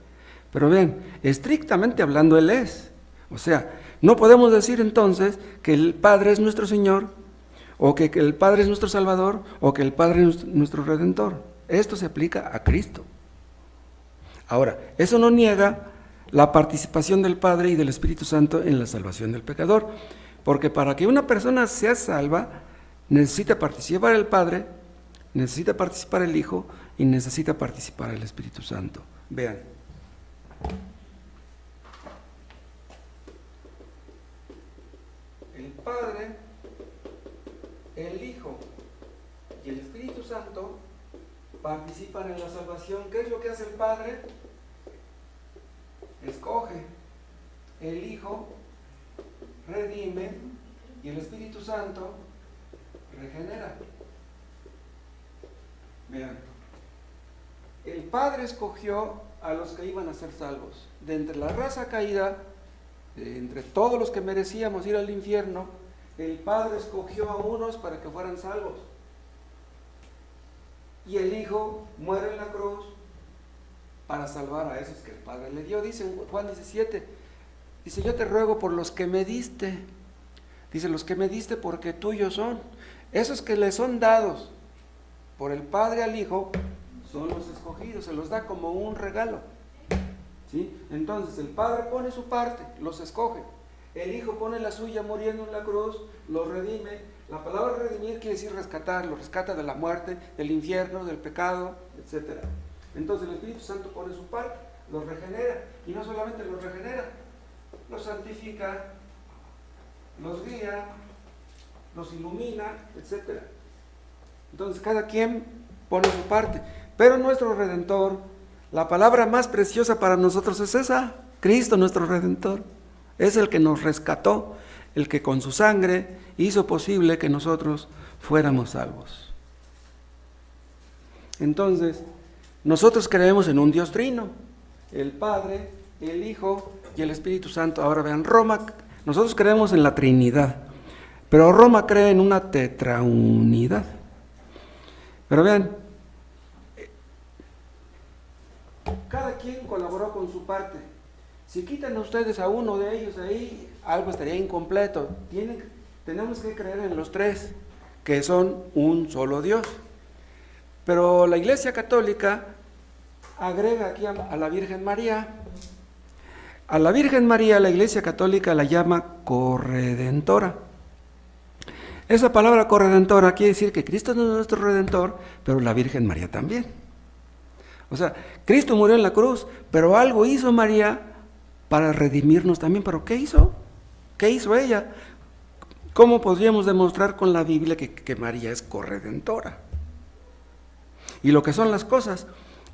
Pero vean, estrictamente hablando, Él es. O sea, no podemos decir entonces que el Padre es nuestro Señor, o que el Padre es nuestro Salvador, o que el Padre es nuestro Redentor. Esto se aplica a Cristo. Ahora, eso no niega la participación del Padre y del Espíritu Santo en la salvación del pecador, porque para que una persona sea salva, necesita participar el Padre, necesita participar el Hijo y necesita participar el Espíritu Santo. Vean. El Padre, el Hijo y el Espíritu Santo participan en la salvación. ¿Qué es lo que hace el Padre? Escoge. El Hijo redime y el Espíritu Santo regenera. Vean, el Padre escogió a los que iban a ser salvos. De entre la raza caída, de entre todos los que merecíamos ir al infierno, el Padre escogió a unos para que fueran salvos. Y el Hijo muere en la cruz para salvar a esos que el Padre le dio. Dice en Juan 17, dice, yo te ruego por los que me diste. Dice, los que me diste porque tuyos son. Esos que le son dados por el Padre al Hijo son los escogidos, se los da como un regalo. ¿Sí? Entonces el Padre pone su parte, los escoge. El Hijo pone la suya muriendo en la cruz, los redime. La palabra redimir quiere decir rescatar, los rescata de la muerte, del infierno, del pecado, etc. Entonces el Espíritu Santo pone su parte, los regenera, y no solamente los regenera, los santifica, los guía, los ilumina, etc. Entonces cada quien pone su parte, pero nuestro Redentor, la palabra más preciosa para nosotros es esa, Cristo nuestro Redentor, es el que nos rescató, el que con su sangre hizo posible que nosotros fuéramos salvos. Entonces, nosotros creemos en un Dios trino, el Padre, el Hijo y el Espíritu Santo. Ahora vean, nosotros creemos en la Trinidad, pero Roma cree en una tetraunidad. Pero vean, cada quien colaboró con su parte. Si quitan ustedes a uno de ellos ahí, algo estaría incompleto. Tenemos que creer en los tres, que son un solo Dios. Pero la Iglesia Católica agrega aquí a la Virgen María. A la Virgen María la Iglesia Católica la llama corredentora. Esa palabra corredentora quiere decir que Cristo es nuestro Redentor, pero la Virgen María también. O sea, Cristo murió en la cruz, pero algo hizo María para redimirnos también. ¿Pero qué hizo? ¿Qué hizo ella? ¿Cómo podríamos demostrar con la Biblia que María es corredentora? Y lo que son las cosas,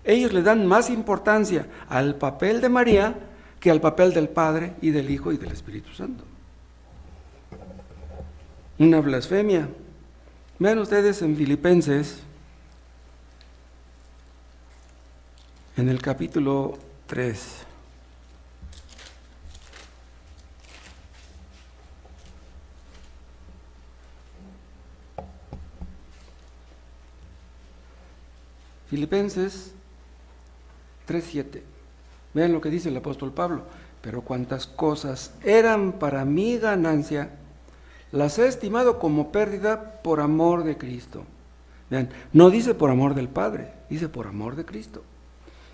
ellos le dan más importancia al papel de María que al papel del Padre y del Hijo y del Espíritu Santo. Una blasfemia. Vean ustedes en Filipenses, en el capítulo 3. Filipenses 3:7. Vean lo que dice el apóstol Pablo. Pero cuantas cosas eran para mi ganancia, las he estimado como pérdida por amor de Cristo. Vean, no dice por amor del Padre, dice por amor de Cristo.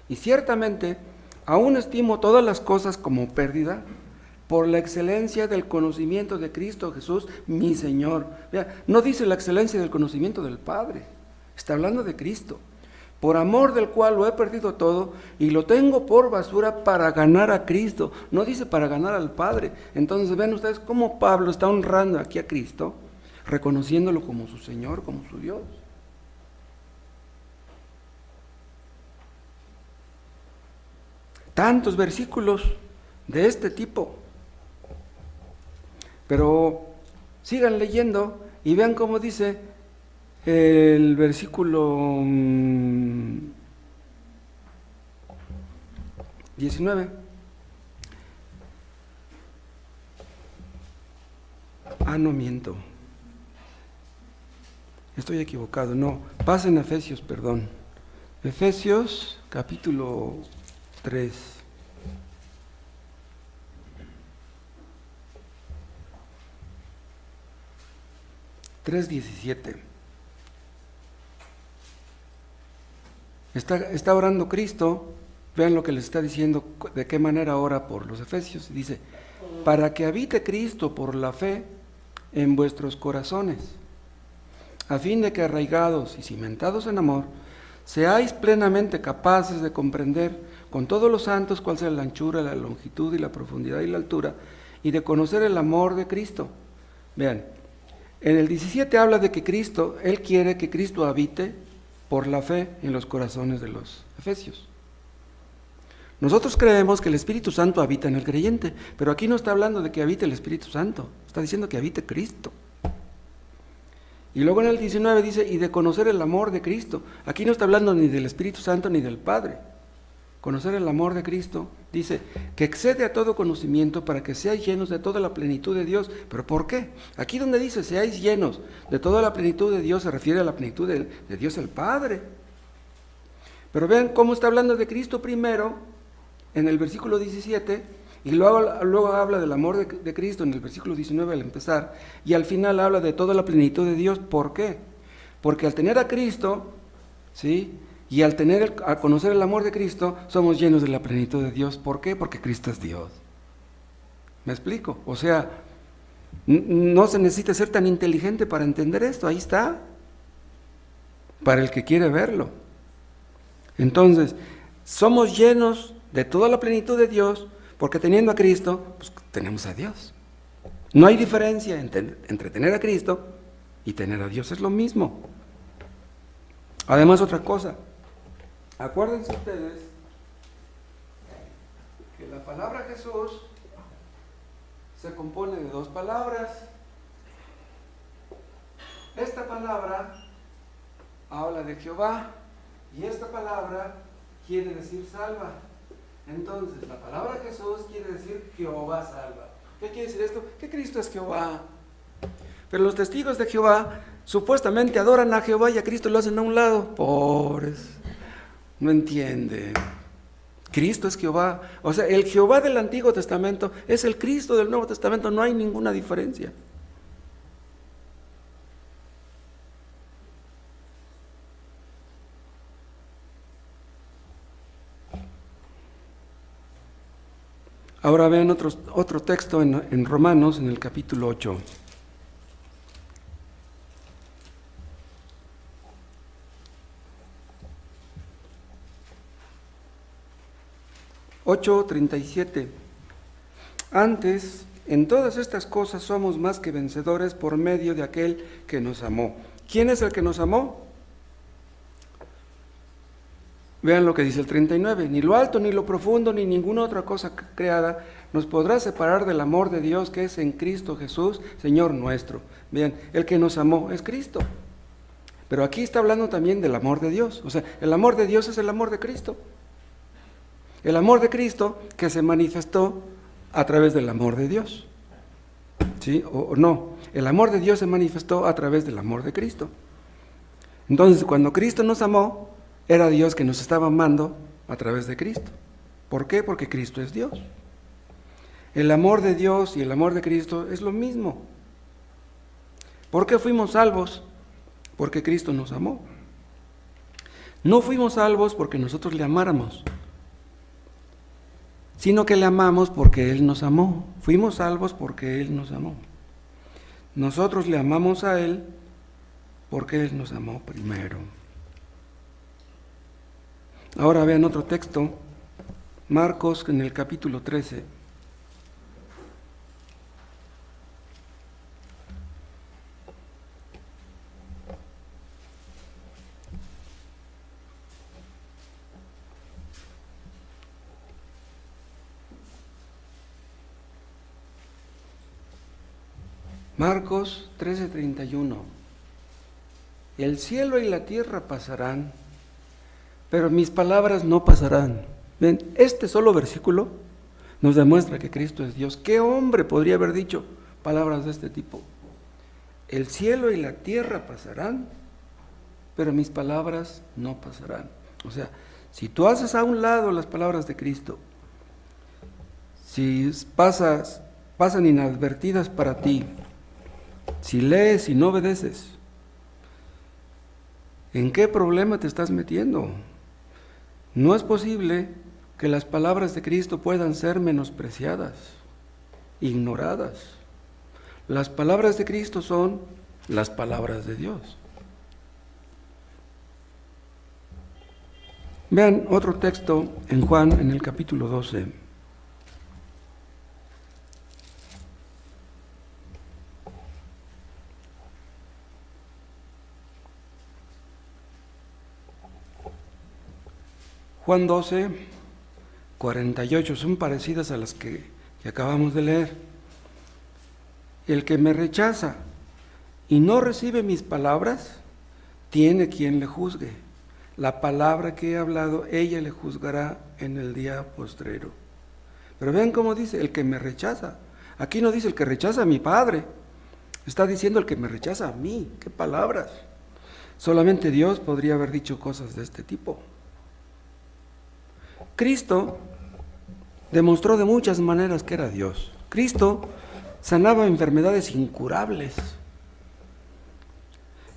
Y ciertamente, aún estimo todas las cosas como pérdida por la excelencia del conocimiento de Cristo Jesús, mi Señor. Vean, no dice la excelencia del conocimiento del Padre, está hablando de Cristo. Por amor del cual lo he perdido todo y lo tengo por basura para ganar a Cristo. No dice para ganar al Padre. Entonces ven ustedes cómo Pablo está honrando aquí a Cristo, reconociéndolo como su Señor, como su Dios. Tantos versículos de este tipo. Pero sigan leyendo y vean cómo dice el versículo 19. No miento. Estoy equivocado. No, pasen a Efesios, perdón. Efesios capítulo 3. (3:17). Está orando Cristo, vean lo que les está diciendo, de qué manera ora por los efesios. Dice, para que habite Cristo por la fe en vuestros corazones, a fin de que arraigados y cimentados en amor, seáis plenamente capaces de comprender con todos los santos cuál sea la anchura, la longitud y la profundidad y la altura, y de conocer el amor de Cristo. Vean, en el 17 habla de que Cristo, Él quiere que Cristo habite por la fe en los corazones de los efesios. Nosotros creemos que el Espíritu Santo habita en el creyente, pero aquí no está hablando de que habite el Espíritu Santo, está diciendo que habite Cristo. Y luego en el 19 dice, y de conocer el amor de Cristo. Aquí no está hablando ni del Espíritu Santo ni del Padre. Conocer el amor de Cristo, dice, que excede a todo conocimiento para que seáis llenos de toda la plenitud de Dios. ¿Pero por qué? Aquí donde dice, seáis llenos de toda la plenitud de Dios, se refiere a la plenitud de Dios el Padre. Pero vean cómo está hablando de Cristo primero, en el versículo 17, y luego habla del amor de Cristo en el versículo 19 al empezar, y al final habla de toda la plenitud de Dios. ¿Por qué? Porque al tener a Cristo, ¿sí?, y al conocer el amor de Cristo, somos llenos de la plenitud de Dios. ¿Por qué? Porque Cristo es Dios. ¿Me explico? O sea, no se necesita ser tan inteligente para entender esto, ahí está, para el que quiere verlo. Entonces, somos llenos de toda la plenitud de Dios, porque teniendo a Cristo, pues tenemos a Dios. No hay diferencia entre tener a Cristo y tener a Dios, es lo mismo. Además, otra cosa, acuérdense ustedes que la palabra Jesús se compone de dos palabras. Esta palabra habla de Jehová y esta palabra quiere decir salva. Entonces, la palabra Jesús quiere decir Jehová salva. ¿Qué quiere decir esto? Que Cristo es Jehová. Pero los testigos de Jehová supuestamente adoran a Jehová y a Cristo lo hacen a un lado. Pobres, no entienden. Cristo es Jehová. O sea, el Jehová del Antiguo Testamento es el Cristo del Nuevo Testamento, no hay ninguna diferencia. Ahora vean otro texto en Romanos, en el capítulo 8. (8:37) Antes, en todas estas cosas somos más que vencedores por medio de aquel que nos amó. ¿Quién es el que nos amó? Vean lo que dice el 39, ni lo alto, ni lo profundo, ni ninguna otra cosa creada nos podrá separar del amor de Dios que es en Cristo Jesús, Señor nuestro. Vean, el que nos amó es Cristo. Pero aquí está hablando también del amor de Dios. O sea, el amor de Dios es el amor de Cristo. El amor de Cristo que se manifestó a través del amor de Dios. ¿Sí? O no, el amor de Dios se manifestó a través del amor de Cristo. Entonces, cuando Cristo nos amó, era Dios que nos estaba amando a través de Cristo. ¿Por qué? Porque Cristo es Dios. El amor de Dios y el amor de Cristo es lo mismo. ¿Por qué fuimos salvos? Porque Cristo nos amó. No fuimos salvos porque nosotros le amáramos, sino que le amamos porque Él nos amó. Fuimos salvos porque Él nos amó. Nosotros le amamos a Él porque Él nos amó primero. Ahora vean otro texto, Marcos en el capítulo 13. Marcos 13:31. El cielo y la tierra pasarán, pero mis palabras no pasarán. Ven, este solo versículo nos demuestra que Cristo es Dios. ¿Qué hombre podría haber dicho palabras de este tipo? El cielo y la tierra pasarán, pero mis palabras no pasarán. O sea, si tú haces a un lado las palabras de Cristo, si pasan inadvertidas para ti, si lees y no obedeces, ¿en qué problema te estás metiendo? No es posible que las palabras de Cristo puedan ser menospreciadas, ignoradas. Las palabras de Cristo son las palabras de Dios. Vean otro texto en Juan, en el capítulo 12. Juan 12, 48, son parecidas a las que acabamos de leer. El que me rechaza y no recibe mis palabras, tiene quien le juzgue. La palabra que he hablado, ella le juzgará en el día postrero. Pero vean cómo dice, el que me rechaza. Aquí no dice el que rechaza a mi Padre, está diciendo el que me rechaza a mí. ¿Qué palabras? Solamente Dios podría haber dicho cosas de este tipo. Cristo demostró de muchas maneras que era Dios. Cristo sanaba enfermedades incurables,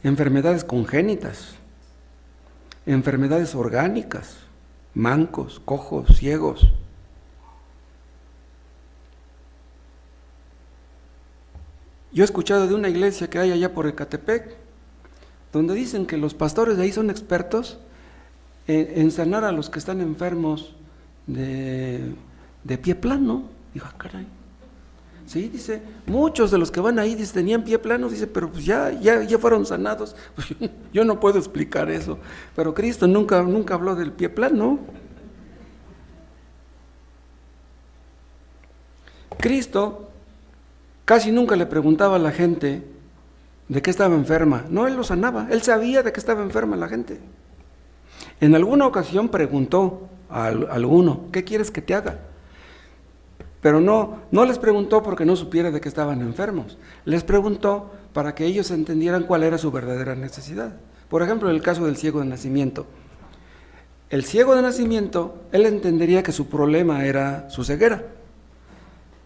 enfermedades congénitas, enfermedades orgánicas, mancos, cojos, ciegos. Yo he escuchado de una iglesia que hay allá por Ecatepec, donde dicen que los pastores de ahí son expertos en sanar a los que están enfermos de pie plano. Digo, caray. Sí, dice, muchos de los que van ahí dice, tenían pie plano, dice, pero pues ya fueron sanados. Pues yo no puedo explicar eso, pero Cristo nunca habló del pie plano. Cristo casi nunca le preguntaba a la gente de qué estaba enferma. No, Él lo sanaba, Él sabía de qué estaba enferma la gente. En alguna ocasión preguntó a alguno, ¿qué quieres que te haga? Pero no les preguntó porque no supiera de qué estaban enfermos. Les preguntó para que ellos entendieran cuál era su verdadera necesidad. Por ejemplo, en el caso del ciego de nacimiento. El ciego de nacimiento, él entendería que su problema era su ceguera.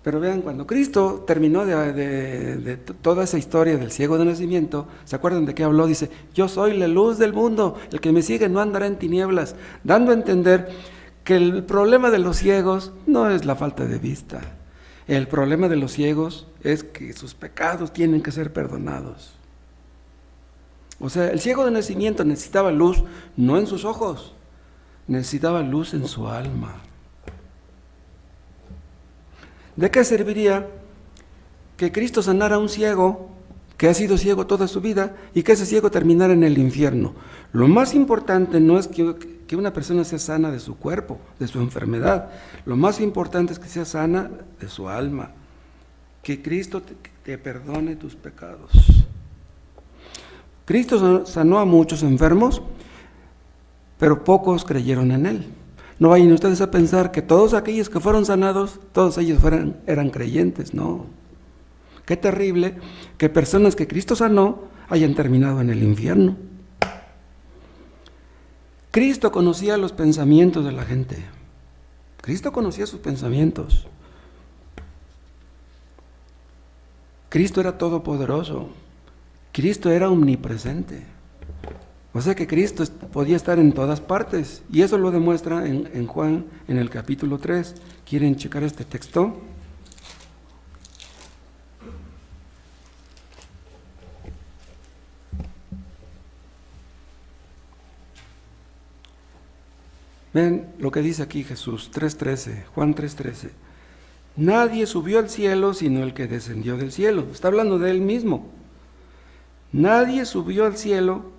Pero vean, cuando Cristo terminó de toda esa historia del ciego de nacimiento, ¿se acuerdan de qué habló? Dice, yo soy la luz del mundo, el que me sigue no andará en tinieblas, dando a entender que el problema de los ciegos no es la falta de vista. El problema de los ciegos es que sus pecados tienen que ser perdonados. O sea, el ciego de nacimiento necesitaba luz, no en sus ojos, necesitaba luz en su alma. ¿De qué serviría que Cristo sanara a un ciego que ha sido ciego toda su vida y que ese ciego terminara en el infierno? Lo más importante no es que una persona sea sana de su cuerpo, de su enfermedad. Lo más importante es que sea sana de su alma. Que Cristo te perdone tus pecados. Cristo sanó a muchos enfermos, pero pocos creyeron en Él. No vayan ustedes a pensar que todos aquellos que fueron sanados, todos ellos eran creyentes, no. Qué terrible que personas que Cristo sanó hayan terminado en el infierno. Cristo conocía los pensamientos de la gente. Cristo conocía sus pensamientos. Cristo era todopoderoso. Cristo era omnipresente. O sea que Cristo podía estar en todas partes, y eso lo demuestra en Juan, en el capítulo 3. ¿Quieren checar este texto? Ven lo que dice aquí Jesús, 3:13, Juan 3:13. Nadie subió al cielo sino el que descendió del cielo. Está hablando de Él mismo. Nadie subió al cielo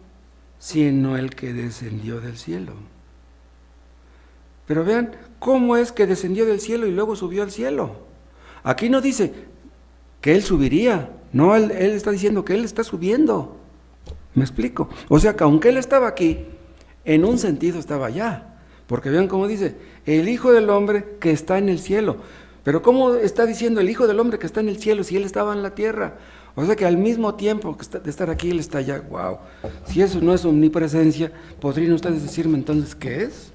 sino el que descendió del cielo. Pero vean, ¿cómo es que descendió del cielo y luego subió al cielo? Aquí no dice que Él subiría, no, él está diciendo que Él está subiendo. ¿Me explico? O sea que aunque Él estaba aquí, en un sentido estaba allá. Porque vean cómo dice, el Hijo del Hombre que está en el cielo. Pero ¿cómo está diciendo el Hijo del Hombre que está en el cielo si Él estaba en la tierra? O sea que al mismo tiempo de estar aquí, Él está allá. ¡Wow! Si eso no es omnipresencia, ¿podrían ustedes decirme entonces qué es?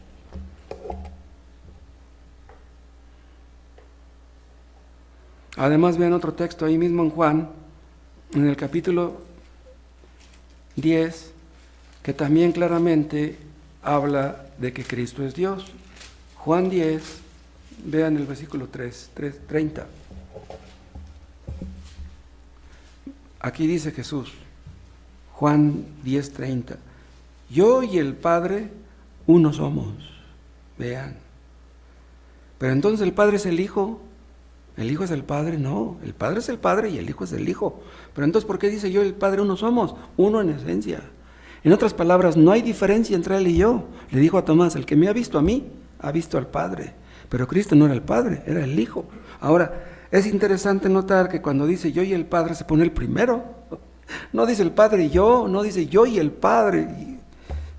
Además, vean otro texto ahí mismo en Juan, en el capítulo 10, que también claramente habla de que Cristo es Dios. Juan 10, vean el versículo 30. Aquí dice Jesús, Juan 10:30, yo y el Padre uno somos. Vean. Pero entonces el Padre es el Hijo es el Padre. No, el Padre es el Padre y el Hijo es el Hijo. Pero entonces, ¿por qué dice yo y el Padre uno somos? Uno en esencia. En otras palabras, no hay diferencia entre Él y yo. Le dijo a Tomás, el que me ha visto a mí, ha visto al Padre. Pero Cristo no era el Padre, era el Hijo. Ahora, es interesante notar que cuando dice yo y el Padre se pone el primero. No dice el Padre y yo, no dice yo y el Padre. Y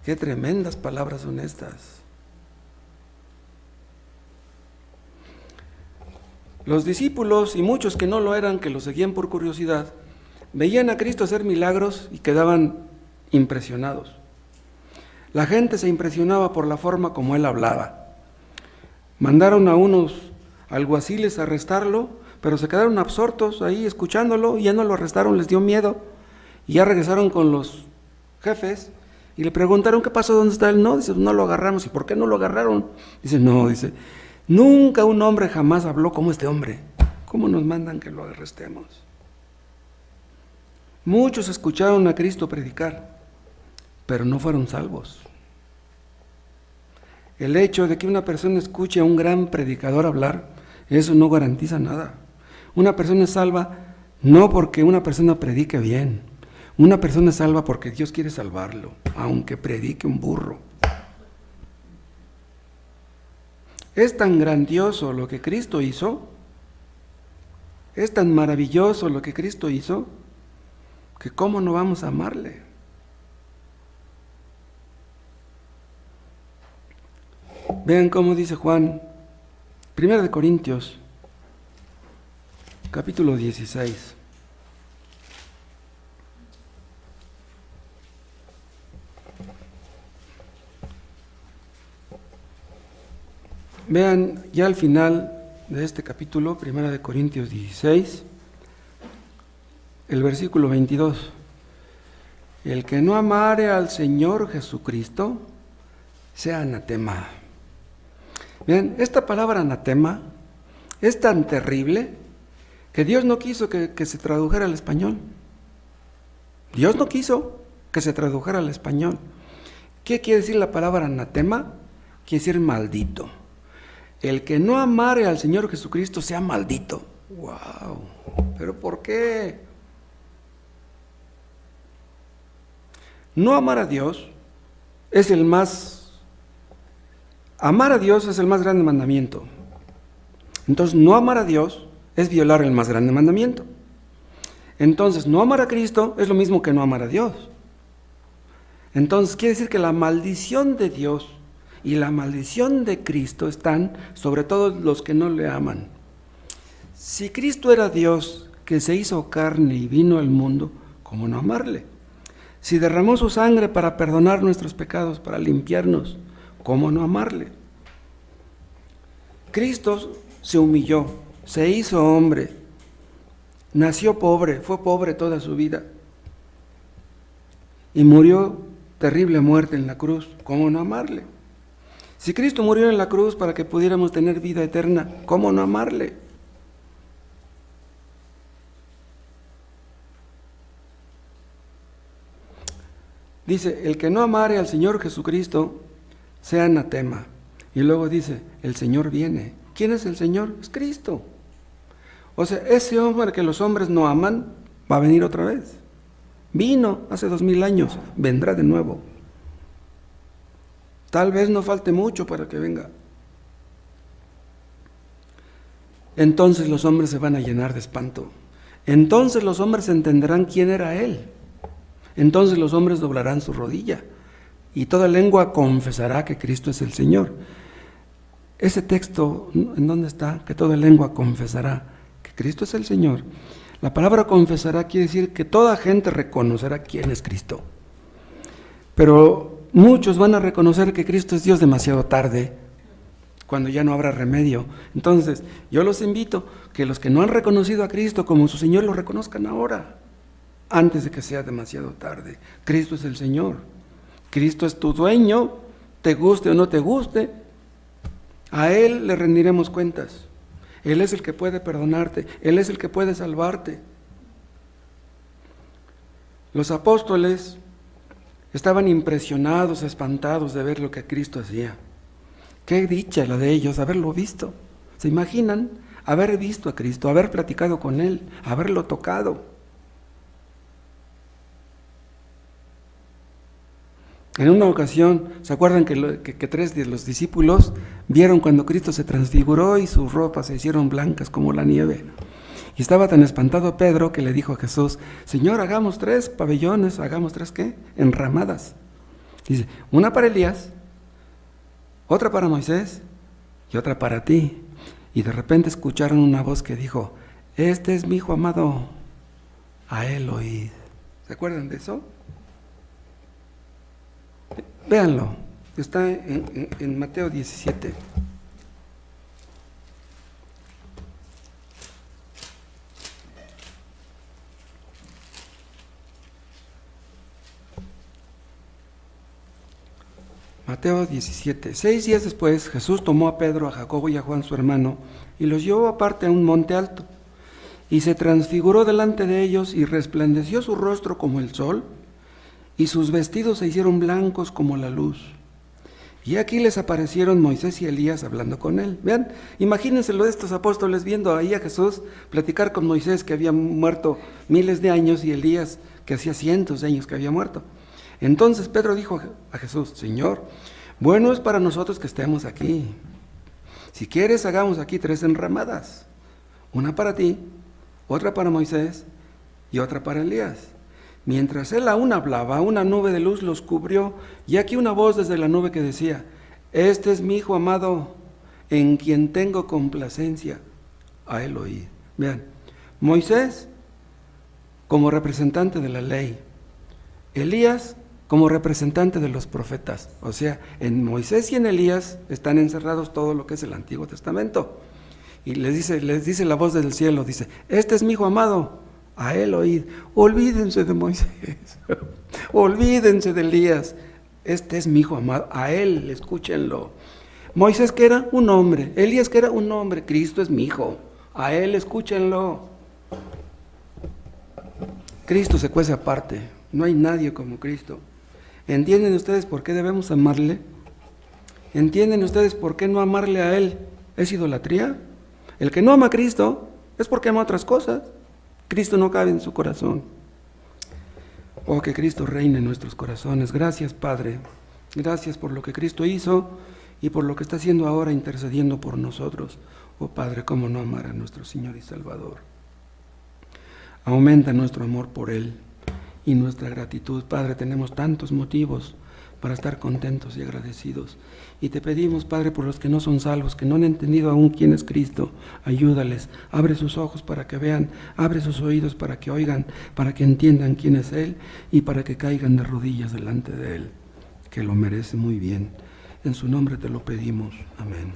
qué tremendas palabras son estas. Los discípulos y muchos que no lo eran, que lo seguían por curiosidad, veían a Cristo hacer milagros y quedaban impresionados. La gente se impresionaba por la forma como Él hablaba. Mandaron a unos alguaciles a arrestarlo, pero se quedaron absortos ahí escuchándolo y ya no lo arrestaron, les dio miedo. Y ya regresaron con los jefes y le preguntaron, ¿qué pasó? ¿Dónde está él? No, dice, no lo agarramos. ¿Y por qué no lo agarraron? Dice, nunca un hombre jamás habló como este hombre. ¿Cómo nos mandan que lo arrestemos? Muchos escucharon a Cristo predicar, pero no fueron salvos. El hecho de que una persona escuche a un gran predicador hablar, eso no garantiza nada. Una persona es salva no porque una persona predique bien. Una persona es salva porque Dios quiere salvarlo, aunque predique un burro. Es tan grandioso lo que Cristo hizo, es tan maravilloso lo que Cristo hizo, que cómo no vamos a amarle. Vean cómo dice Juan, 1 Corintios, capítulo 16. Vean ya al final de este capítulo, 1 Corintios 16, el versículo 22. El que no amare al Señor Jesucristo, sea anatema. Vean, esta palabra anatema es tan terrible que Dios no quiso que se tradujera al español. Dios no quiso que se tradujera al español. ¿Qué quiere decir la palabra anatema? Quiere decir maldito. El que no amare al Señor Jesucristo sea maldito. ¡Wow! ¿Pero por qué? No amar a Dios es el más... Amar a Dios es el más grande mandamiento. Entonces, no amar a Dios es violar el más grande mandamiento. Entonces, no amar a Cristo es lo mismo que no amar a Dios. Entonces, quiere decir que la maldición de Dios y la maldición de Cristo están sobre todos los que no le aman. Si Cristo era Dios que se hizo carne y vino al mundo, ¿cómo no amarle? Si derramó su sangre para perdonar nuestros pecados, para limpiarnos, ¿cómo no amarle? Cristo se humilló, se hizo hombre, nació pobre, fue pobre toda su vida y murió terrible muerte en la cruz. ¿Cómo no amarle? Si Cristo murió en la cruz para que pudiéramos tener vida eterna, ¿cómo no amarle? Dice, el que no amare al Señor Jesucristo, sea anatema. Y luego dice, el Señor viene. ¿Quién es el Señor? Es Cristo. O sea, ese hombre que los hombres no aman, va a venir otra vez. Vino hace 2000 años, vendrá de nuevo. Tal vez no falte mucho para que venga. Entonces los hombres se van a llenar de espanto. Entonces los hombres entenderán quién era Él. Entonces los hombres doblarán su rodilla y toda lengua confesará que Cristo es el Señor. Ese texto, ¿en dónde está? Que toda lengua confesará que Cristo es el Señor. La palabra confesará quiere decir que toda gente reconocerá quién es Cristo. Pero muchos van a reconocer que Cristo es Dios demasiado tarde, cuando ya no habrá remedio. Entonces, yo los invito que los que no han reconocido a Cristo como su Señor lo reconozcan ahora, antes de que sea demasiado tarde. Cristo es el Señor. Cristo es tu dueño, te guste o no te guste. A Él le rendiremos cuentas. Él es el que puede perdonarte. Él es el que puede salvarte. Los apóstoles Estaban impresionados, espantados de ver lo que Cristo hacía. Qué dicha la de ellos, haberlo visto. ¿Se imaginan? Haber visto a Cristo, haber platicado con Él, haberlo tocado. En una ocasión, ¿se acuerdan que 3 de los discípulos vieron cuando Cristo se transfiguró y sus ropas se hicieron blancas como la nieve? Y estaba tan espantado Pedro que le dijo a Jesús: Señor, hagamos 3 pabellones, hagamos 3 ¿qué? Enramadas. Dice, una para Elías, otra para Moisés y otra para ti. Y de repente escucharon una voz que dijo: este es mi hijo amado, a él oíd. ¿Se acuerdan de eso? Véanlo, está en Mateo 17. Mateo 17. 6 días después, Jesús tomó a Pedro, a Jacobo y a Juan su hermano, y los llevó aparte a un monte alto, y se transfiguró delante de ellos, y resplandeció su rostro como el sol, y sus vestidos se hicieron blancos como la luz. Y aquí les aparecieron Moisés y Elías hablando con él. Vean, imagínenselo de estos apóstoles viendo ahí a Jesús platicar con Moisés, que había muerto miles de años, y Elías, que hacía cientos de años que había muerto. Entonces Pedro dijo a Jesús: Señor, bueno es para nosotros que estemos aquí. Si quieres, hagamos aquí 3 enramadas, una para ti, otra para Moisés y otra para Elías. Mientras él aún hablaba, una nube de luz los cubrió, y aquí una voz desde la nube que decía: este es mi Hijo amado, en quien tengo complacencia, a él oíd. Vean, Moisés como representante de la ley, Elías como representante de los profetas. O sea, en Moisés y en Elías están encerrados todo lo que es el Antiguo Testamento. Y les dice la voz del cielo, dice: este es mi Hijo amado, a él oíd. Olvídense de Moisés, olvídense de Elías, este es mi Hijo amado, a él escúchenlo. Moisés, que era un hombre, Elías, que era un hombre, Cristo es mi Hijo, a él escúchenlo. Cristo se cuece aparte, no hay nadie como Cristo. ¿Entienden ustedes por qué debemos amarle? ¿Entienden ustedes por qué no amarle a Él es idolatría? El que no ama a Cristo es porque ama otras cosas. Cristo no cabe en su corazón. Oh, que Cristo reine en nuestros corazones. Gracias, Padre. Gracias por lo que Cristo hizo y por lo que está haciendo ahora, intercediendo por nosotros. Oh, Padre, cómo no amar a nuestro Señor y Salvador. Aumenta nuestro amor por Él y nuestra gratitud. Padre, tenemos tantos motivos para estar contentos y agradecidos. Y te pedimos, Padre, por los que no son salvos, que no han entendido aún quién es Cristo, ayúdales, abre sus ojos para que vean, abre sus oídos para que oigan, para que entiendan quién es Él y para que caigan de rodillas delante de Él, que lo merece muy bien. En su nombre te lo pedimos. Amén.